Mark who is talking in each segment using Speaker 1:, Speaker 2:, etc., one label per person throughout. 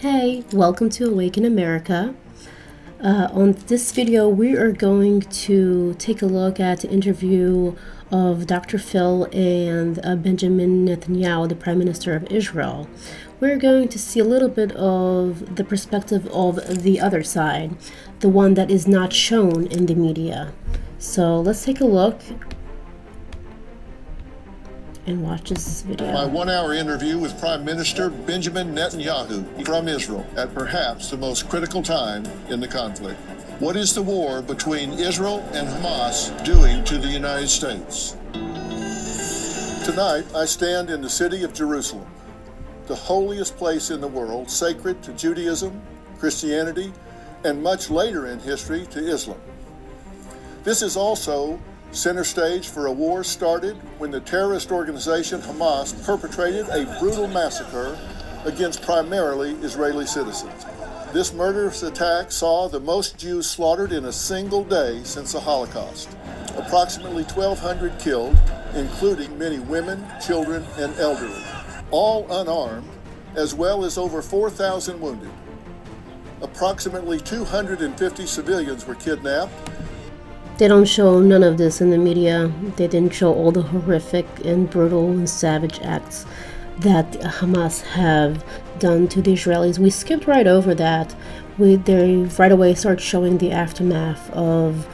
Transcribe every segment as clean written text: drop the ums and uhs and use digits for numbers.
Speaker 1: Hey, welcome to Awaken America. On this video, we are going to take a look at the interview of Dr. Phil and Benjamin Netanyahu, the Prime Minister of Israel. We're going to see a little bit of the perspective of the other side, the one that is not shown in the media. So let's take a look and watch this video.
Speaker 2: My one-hour interview with Prime Minister Benjamin Netanyahu from Israel at perhaps the most critical time in the conflict. What is the war between Israel and Hamas doing to the United States? Tonight, I stand in the city of Jerusalem, the holiest place in the world, sacred to Judaism, Christianity, and much later in history to Islam. This is also center stage for a war started when the terrorist organization Hamas perpetrated a brutal massacre against primarily Israeli citizens. This murderous attack saw the most Jews slaughtered in a single day since the Holocaust. Approximately 1,200 killed, including many women, children, and elderly, all unarmed, as well as over 4,000 wounded. Approximately 250 civilians were kidnapped.
Speaker 1: They don't show none of this in the media. They didn't show all the horrific and brutal and savage acts that Hamas have done to the Israelis. We skipped right over that. They right away start showing the aftermath of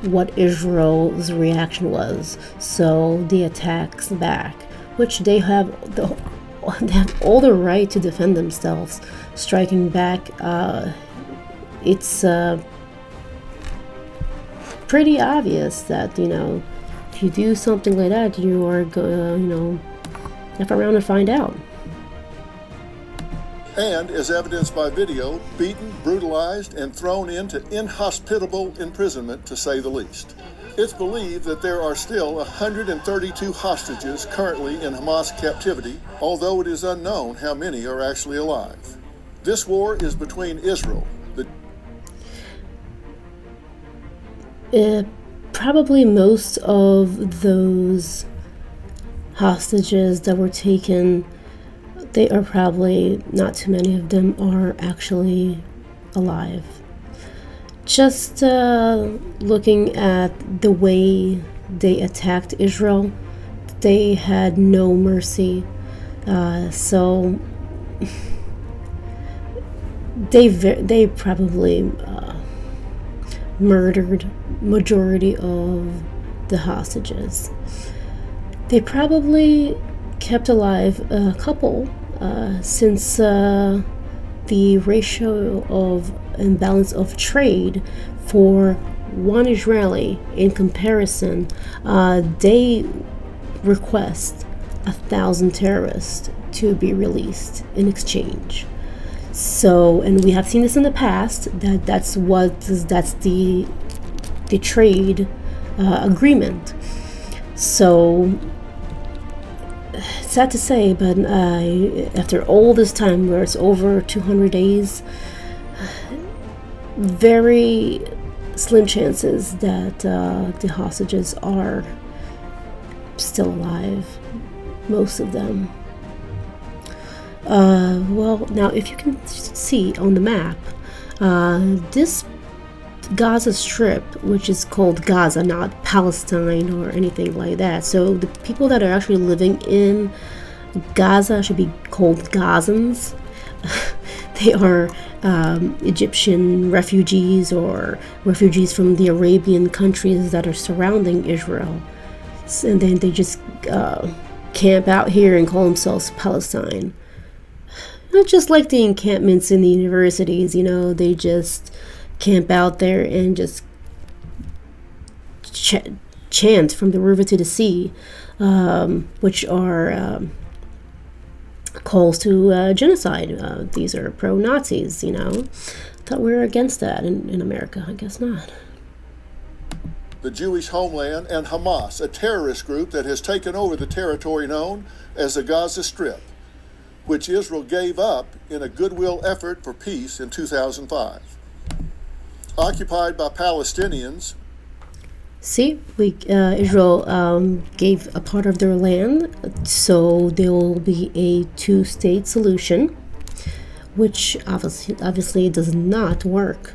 Speaker 1: what Israel's reaction was. So the attacks back, which they have all the right to defend themselves. Striking back, it's pretty obvious that, if you do something like that, you are going F around and find out.
Speaker 2: And, as evidenced by video, beaten, brutalized, and thrown into inhospitable imprisonment, to say the least. It's believed that there are still 132 hostages currently in Hamas captivity, although it is unknown how many are actually alive. This war is between Israel,
Speaker 1: probably most of those hostages that were taken, they are probably, not too many of them are actually alive. Just looking at the way they attacked Israel, they had no mercy. So they probably murdered majority of the hostages. They probably kept alive a couple since the ratio of imbalance of trade for one Israeli in comparison, they request 1,000 terrorists to be released in exchange. So, and we have seen this in the past, that's the trade agreement. So, sad to say, but after all this time, where it's over 200 days, very slim chances that the hostages are still alive, most of them. Well, now if you can see on the map, this Gaza Strip, which is called Gaza, not Palestine or anything like that. So the people that are actually living in Gaza should be called Gazans. They are Egyptian refugees or refugees from the Arabian countries that are surrounding Israel. And then they just camp out here and call themselves Palestine. Not just like the encampments in the universities, they just camp out there and just chant from the river to the sea, which are calls to genocide. These are pro-Nazis, Thought we were against that in America. I guess not.
Speaker 2: the Jewish homeland, and Hamas, a terrorist group that has taken over the territory known as the Gaza Strip, which Israel gave up in a goodwill effort for peace in 2005. Occupied by Palestinians.
Speaker 1: See, Israel gave a part of their land, so there will be a two-state solution, which obviously does not work.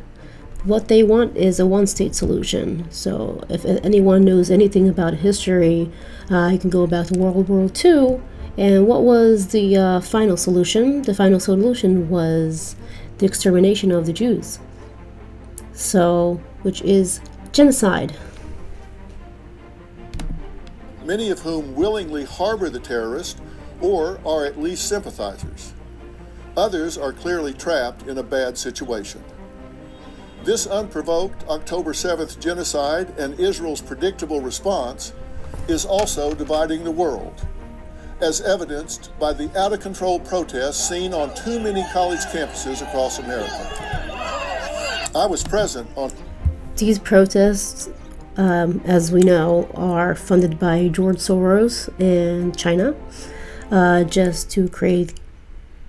Speaker 1: What they want is a one-state solution. So if anyone knows anything about history, you can go back to World War II. And what was the final solution? The final solution was the extermination of the Jews. So, which is genocide.
Speaker 2: Many of whom willingly harbor the terrorist or are at least sympathizers. Others are clearly trapped in a bad situation. This unprovoked October 7th genocide and Israel's predictable response is also dividing the world, as evidenced by the out-of-control protests seen on too many college campuses across America. I was present on
Speaker 1: These protests, as we know, are funded by George Soros in China, just to create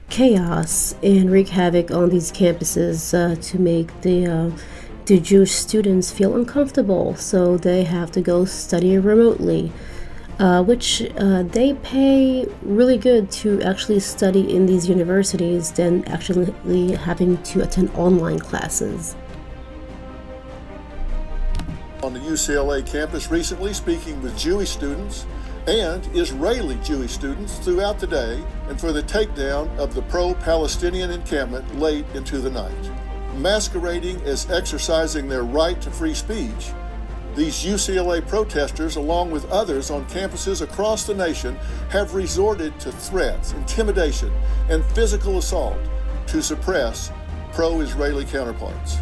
Speaker 1: chaos and wreak havoc on these campuses to make the Jewish students feel uncomfortable, so they have to go study remotely, which they pay really good to actually study in these universities than actually having to attend online classes.
Speaker 2: On the UCLA campus recently, speaking with Jewish students and Israeli Jewish students throughout the day, and for the takedown of the pro-Palestinian encampment late into the night. Masquerading as exercising their right to free speech, these UCLA protesters, along with others on campuses across the nation, have resorted to threats, intimidation, and physical assault to suppress pro-Israeli counterparts.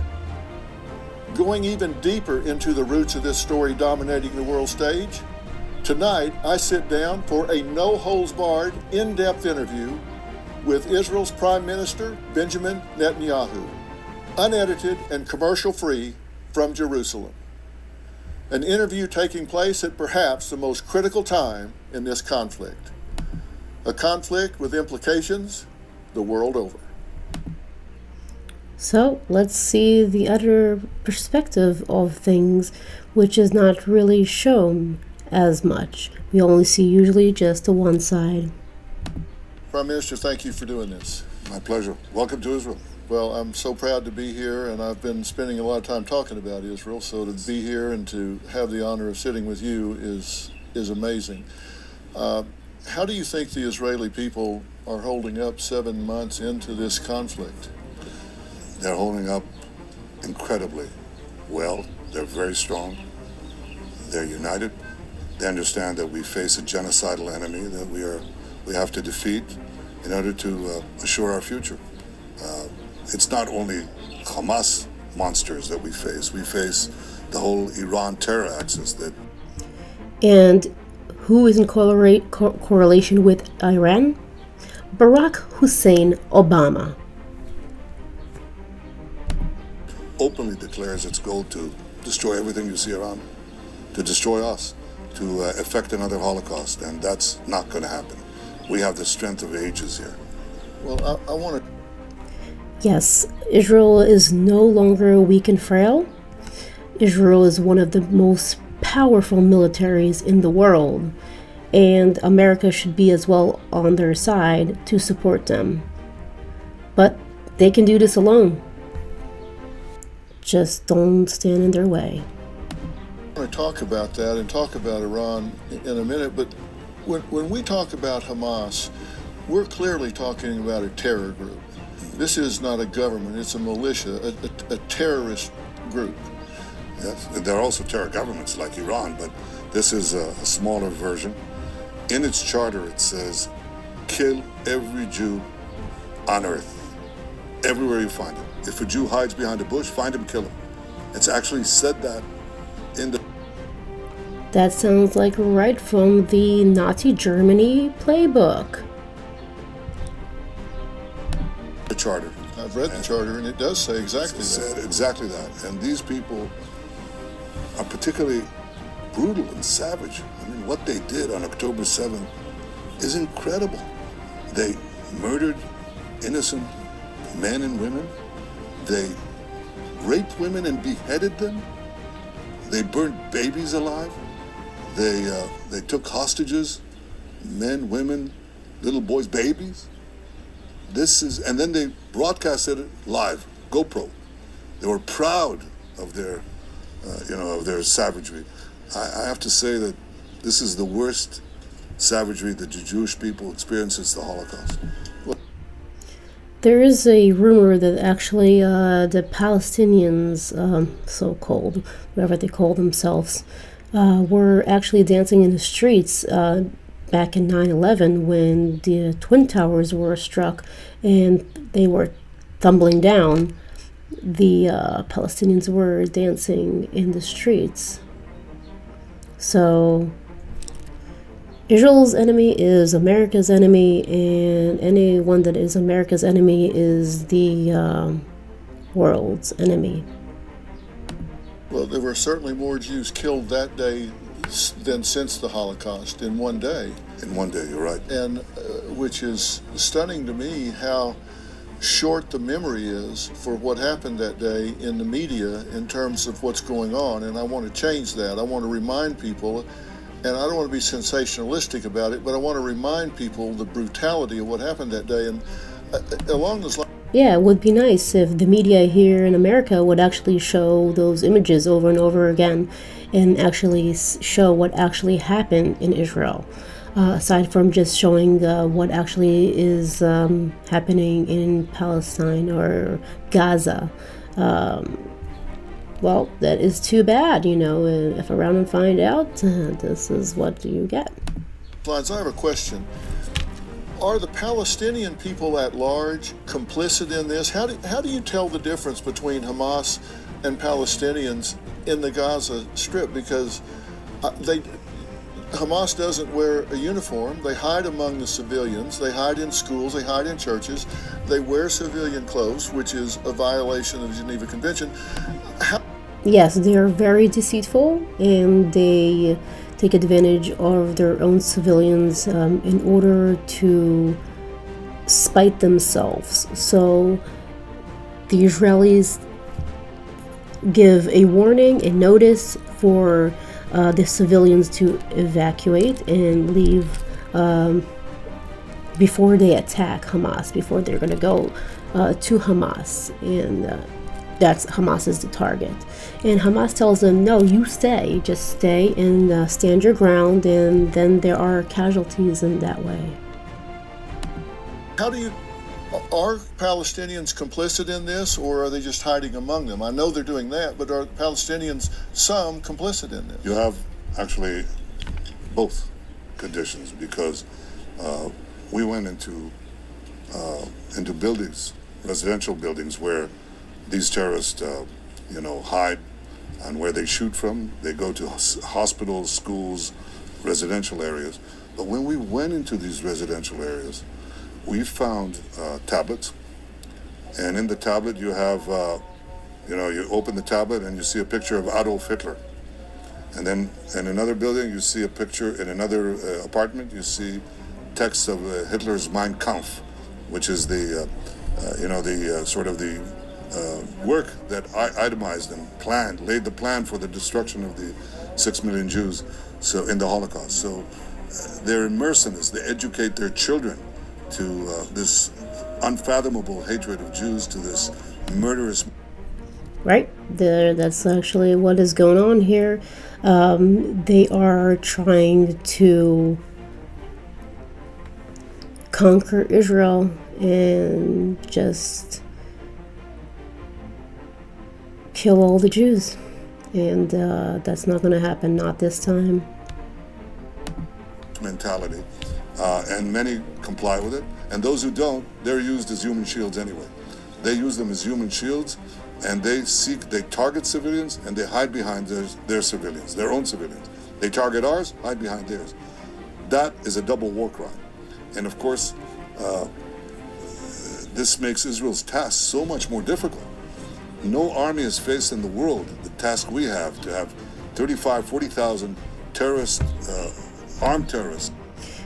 Speaker 2: Going even deeper into the roots of this story dominating the world stage, tonight I sit down for a no-holds-barred, in-depth interview with Israel's Prime Minister, Benjamin Netanyahu, unedited and commercial-free from Jerusalem. An interview taking place at perhaps the most critical time in this conflict. A conflict with implications the world over.
Speaker 1: So let's see the other perspective of things, which is not really shown as much. We only see usually just the one side.
Speaker 2: Prime Minister, thank you for doing this.
Speaker 3: My pleasure. Welcome to Israel.
Speaker 2: Well, I'm so proud to be here, and I've been spending a lot of time talking about Israel, so to be here and to have the honor of sitting with you is amazing. How do you think the Israeli people are holding up 7 months into this conflict?
Speaker 3: They're holding up incredibly well. They're very strong. They're united. They understand that we face a genocidal enemy that we have to defeat in order to assure our future. It's not only Hamas monsters that we face. We face the whole Iran terror axis that.
Speaker 1: And who is in correlation with Iran? Barack Hussein Obama.
Speaker 3: Openly declares its goal to destroy everything you see around, to destroy us, to effect another Holocaust, and that's not going to happen. We have the strength of ages here.
Speaker 2: Well, I want to.
Speaker 1: Yes, Israel is no longer weak and frail. Israel is one of the most powerful militaries in the world, and America should be as well on their side to support them. But they can do this alone. Just don't stand in their way.
Speaker 2: I want to talk about that and talk about Iran in a minute, but when we talk about Hamas, we're clearly talking about a terror group. This is not a government, it's a militia, a terrorist group.
Speaker 3: Yes, there are also terror governments like Iran, but this is a smaller version. In its charter, it says, kill every Jew on earth, everywhere you find him. If a Jew hides behind a bush, find him, kill him. It's actually said that in the...
Speaker 1: That sounds like right from the Nazi Germany playbook.
Speaker 3: The charter.
Speaker 2: I've read the charter, and it does say exactly that.
Speaker 3: Said exactly that. And these people are particularly brutal and savage. I mean, what they did on October 7th is incredible. They murdered innocent men and women. They raped women and beheaded them. They burned babies alive. They took hostages, men, women, little boys, babies. And then they broadcasted it live, GoPro. They were proud of their, of their savagery. I have to say that this is the worst savagery that the Jewish people experienced since the Holocaust.
Speaker 1: There is a rumor that actually the Palestinians, so-called, whatever they call themselves, were actually dancing in the streets back in 9/11 when the Twin Towers were struck and they were tumbling down. The Palestinians were dancing in the streets. So Israel's enemy is America's enemy, and anyone that is America's enemy is the world's enemy.
Speaker 2: Well, there were certainly more Jews killed that day than since the Holocaust in one day.
Speaker 3: In one day, you're right.
Speaker 2: And which is stunning to me how short the memory is for what happened that day in the media in terms of what's going on. And I want to change that. I want to remind people, and I don't want to be sensationalistic about it, but I want to remind people the brutality of what happened that day. And along those lines,
Speaker 1: yeah, it would be nice if the media here in America would actually show those images over and over again and actually show what actually happened in Israel. Aside from just showing what actually is happening in Palestine or Gaza. Well, that is too bad, if around and find out, this is what you get.
Speaker 2: I have a question. Are the Palestinian people at large complicit in this? How do you tell the difference between Hamas and Palestinians in the Gaza Strip? Because Hamas doesn't wear a uniform. They hide among the civilians. They hide in schools. They hide in churches. They wear civilian clothes, which is a violation of the Geneva Convention.
Speaker 1: Yes, they are very deceitful, and they take advantage of their own civilians in order to spite themselves. So the Israelis give a warning, a notice for the civilians to evacuate and leave before they attack Hamas, before they're going to go to Hamas, and Hamas is the target. And Hamas tells them, no, you stay, just stay and stand your ground, and then there are casualties in that way.
Speaker 2: Are Palestinians complicit in this, or are they just hiding among them? I know they're doing that, but are Palestinians, some, complicit in this?
Speaker 3: You have actually both conditions, because we went into buildings, residential buildings, where these terrorists, hide, and where they shoot from. They go to hospitals, schools, residential areas. But when we went into these residential areas, we found tablets, and in the tablet you have, you open the tablet and you see a picture of Adolf Hitler. And then in another building you see a picture, in another apartment you see text of Hitler's Mein Kampf, which is the work that itemized and laid the plan for the destruction of the 6 million Jews in the Holocaust. So they're immersed in this. They educate their children to this unfathomable hatred of Jews, to this murderous...
Speaker 1: Right, that's actually what is going on here. They are trying to conquer Israel and just kill all the Jews. And that's not going to happen, not this time.
Speaker 3: Mentality. And many comply with it. And those who don't, they're used as human shields anyway. They use them as human shields, and they target civilians, and they hide behind their civilians, their own civilians. They target ours, hide behind theirs. That is a double war crime. And of course, this makes Israel's task so much more difficult. No army has faced in the world the task we have to have 40,000 terrorists, armed terrorists.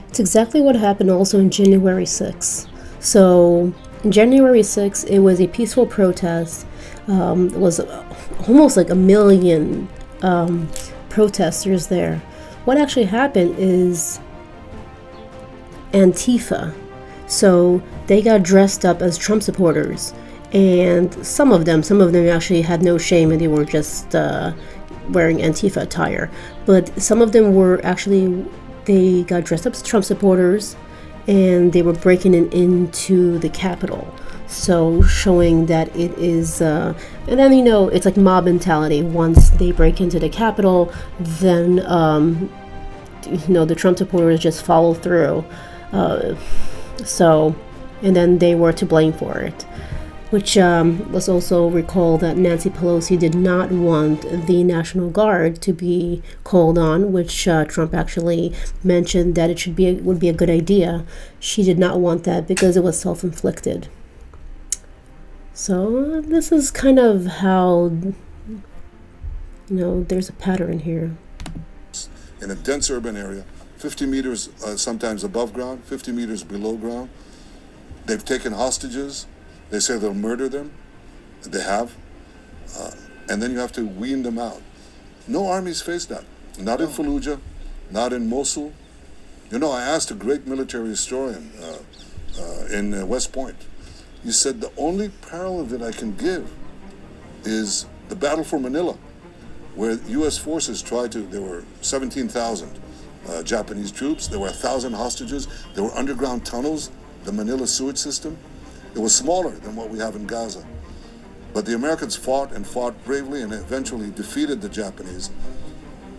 Speaker 1: It's exactly what happened also on January 6th. So, on January 6th, it was a peaceful protest. It was almost like 1 million protesters there. What actually happened is Antifa. So, they got dressed up as Trump supporters, and some of them actually had no shame and they were just wearing Antifa attire. But some of them were actually, they got dressed up as Trump supporters and they were breaking into the Capitol. So showing that it is, and then, you know, it's like mob mentality. Once they break into the Capitol, then, you know, the Trump supporters just follow through. So, and then they were to blame for it. Which, let's also recall that Nancy Pelosi did not want the National Guard to be called on, which Trump actually mentioned that would be a good idea. She did not want that because it was self-inflicted. So this is kind of how, you know, there's a pattern here.
Speaker 3: In a dense urban area, 50 meters sometimes above ground, 50 meters below ground. They've taken hostages. They say they'll murder them. They have. And then you have to wean them out. No armies face that. Not in Fallujah, not in Mosul. You know, I asked a great military historian in West Point. He said the only parallel that I can give is the battle for Manila, where U.S. forces there were 17,000 Japanese troops, there were 1,000 hostages, there were underground tunnels, the Manila sewage system. It was smaller than what we have in Gaza. But the Americans fought and fought bravely and eventually defeated the Japanese.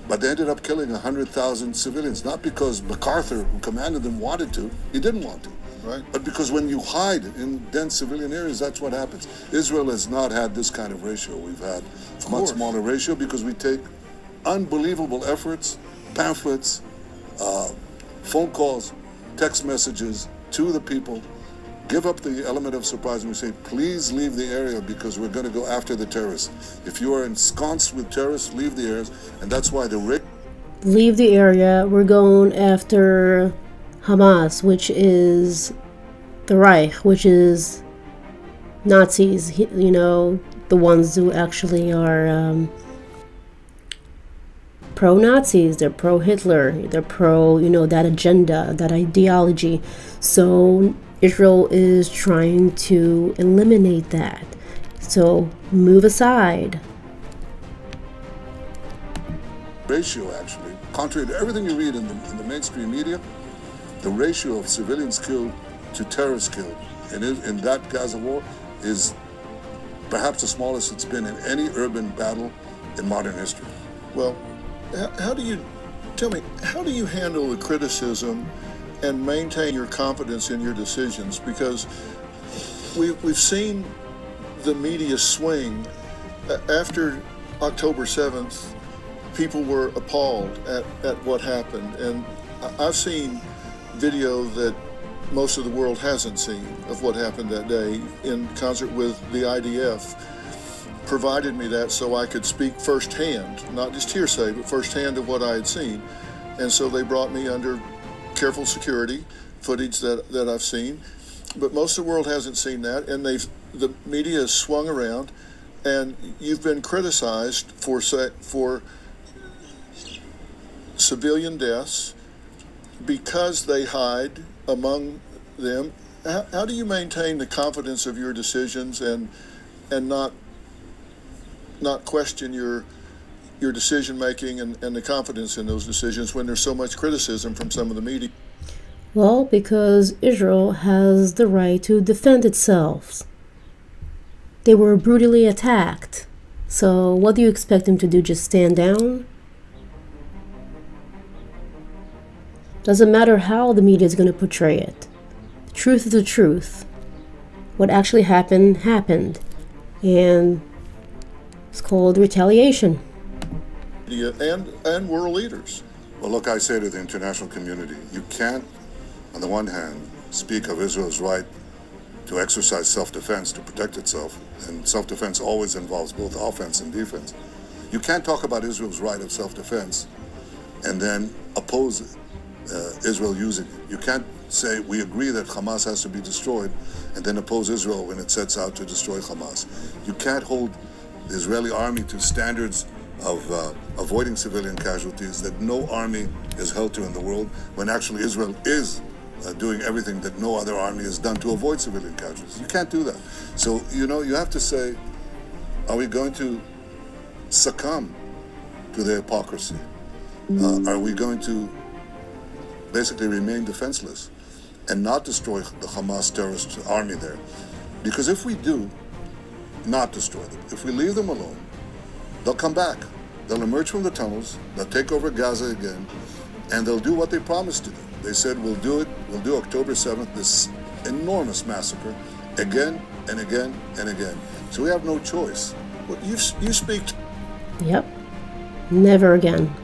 Speaker 3: But they ended up killing 100,000 civilians, not because MacArthur, who commanded them, wanted to. He didn't want to.
Speaker 2: Right.
Speaker 3: But because when you hide in dense civilian areas, that's what happens. Israel has not had this kind of ratio. We've had a much smaller ratio because we take unbelievable efforts, pamphlets, phone calls, text messages to the people, give up the element of surprise, and we say, please leave the area because we're going to go after the terrorists. If you are ensconced with terrorists, leave the areas. And that's why
Speaker 1: leave the area. We're going after Hamas, which is the Reich, which is Nazis, you know, the ones who actually are pro-Nazis, they're pro-Hitler, they're pro, you know, that agenda, that ideology. So Israel is trying to eliminate that. So move aside.
Speaker 3: Ratio, actually, contrary to everything you read in the mainstream media, the ratio of civilians killed to terrorists killed in that Gaza war is perhaps the smallest it's been in any urban battle in modern history.
Speaker 2: Well, how do you handle the criticism and maintain your confidence in your decisions? Because we've seen the media swing. After October 7th, people were appalled at what happened. And I've seen video that most of the world hasn't seen of what happened that day in concert with the IDF. Provided me that so I could speak firsthand, not just hearsay, but firsthand of what I had seen. And so they brought me under careful security, footage that I've seen. But most of the world hasn't seen that, and the media has swung around, and you've been criticized for civilian deaths because they hide among them. How do you maintain the confidence of your decisions and not question your decision making and the confidence in those decisions when there's so much criticism from some of the media?
Speaker 1: Well, because Israel has the right to defend itself. They were brutally attacked. So what do you expect them to do? Just stand down? Doesn't matter how the media is going to portray it. The truth is the truth. What actually happened, happened. And it's called retaliation.
Speaker 2: And world leaders.
Speaker 3: Well, look, I say to the international community, you can't, on the one hand, speak of Israel's right to exercise self-defense, to protect itself, and self-defense always involves both offense and defense. You can't talk about Israel's right of self-defense and then oppose Israel using it. You can't say we agree that Hamas has to be destroyed and then oppose Israel when it sets out to destroy Hamas. You can't hold the Israeli army to standards of avoiding civilian casualties that no army is held to in the world, when actually Israel is doing everything that no other army has done to avoid civilian casualties. You can't do that. So, you have to say, are we going to succumb to their hypocrisy? Are we going to basically remain defenseless and not destroy the Hamas terrorist army there? Because if we do not destroy them, if we leave them alone, they'll come back. They'll emerge from the tunnels, they'll take over Gaza again, and they'll do what they promised to do. They said, we'll do October 7th, this enormous massacre, again and again and again. So we have no choice. Well, you speak
Speaker 1: Yep. Never again.